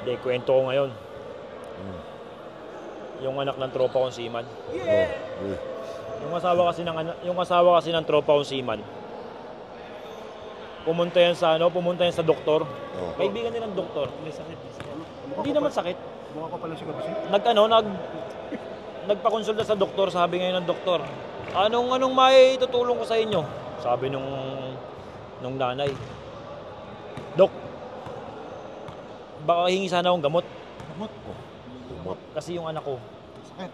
Hindi, kwento ko ngayon. Yung anak ng tropa kong seaman. Yung asawa kasi ng tropa kong seaman. Pumunta yan sa doktor. Kaibigan din ng doktor. Hindi naman sakit. Mukha ko pala siguro kasi. Nagpakonsulta sa doktor, sabi ngayon ng doktor, anong may tutulong ko sa inyo? Sabi nung nanay. Dok, baka hingi sana akong gamot. Gamot? Gamot. Kasi yung anak ko, Sakit.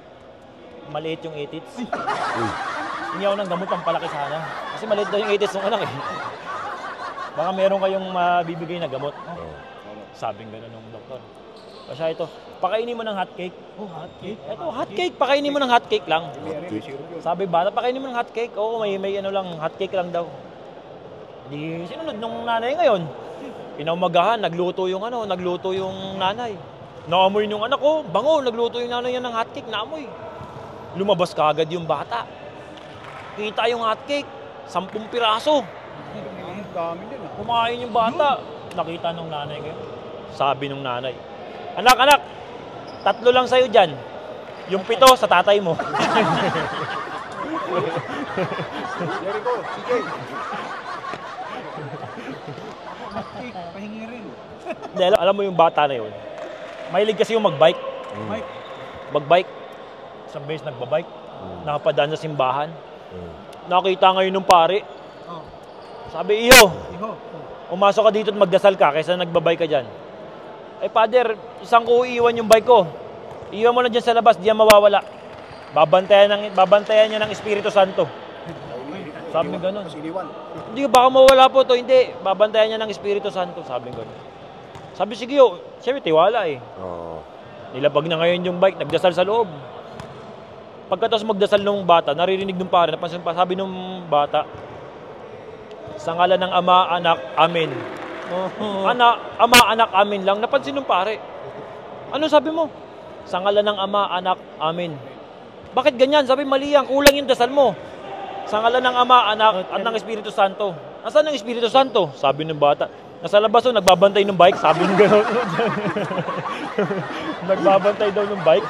maliit yung itits. Hingi ako ng gamot pang palaki sana. Kasi maliit daw yung itits ng anak eh. Baka meron kayong mabibigay na gamot. Sabing gano'n ng doktor. Kasi ito, pakainin mo ng hot cake. Oh, hot cake? Ito, hot cake. Pakainin mo ng hot cake lang. Sabi bata, pakainin mo ng hot cake. Oo, may ano lang, hot cake lang daw. Di, sinunod nung nanay ngayon. Pinaumagahan, nagluto yung nanay. Naamoy yung anak ko, bango, nagluto yung nanay niya ng hot cake, naamoy. Lumabas kaagad yung bata. Kita yung hot cake, 10 piraso. Dami din. Kumain yung bata. Nakita nung nanay ngayon. Sabi nung nanay, Anak, 3 lang sa'yo dyan. Yung 7 sa tatay mo. Jericho, CJ. Hot cake, pahingi rin. Hindi, alam mo yung bata na yun. Mahilig kasi yung magbike. Mike. Magbike. Isang beses nagbabike. Nakapadaan sa simbahan. Nakita ngayon ng pare. Oh. Sabi, Iho, Iho. umasok ka dito at magdasal ka kaysa nagbabike ka dyan. Eh, Father, isang ko iiwan yung bike ko. Iiwan mo na dyan sa labas, di yan mawawala. Babantayan niya ng Espiritu Santo. Sabi ng ganun. Hindi, baka mawala po to. Hindi, babantayan niya ng Espiritu Santo. Sabi ng ganun. Sabi, sige yo. Siyempre, tiwala eh. Nilabag na ngayon yung bike, nagdasal sa loob. Pagkatapos magdasal ng bata, naririnig ng pare, napansin pa, sabi ng bata, sa ngalan ng Ama, Anak, Amen. Ama, Anak, Amen lang. Napansin ng pare. Ano sabi mo? Sa ngalan ng Ama, Anak, Amen. Bakit ganyan? Sabi, mali yan. Kulang yung dasal mo. Sa ngalan ng Ama, Anak, at ng Espiritu Santo. Nasaan ang Espiritu Santo? Sabi ng bata. Nasa labas nagbabantay ng bike. Sabi ng gano'n. Nagbabantay daw ng bike.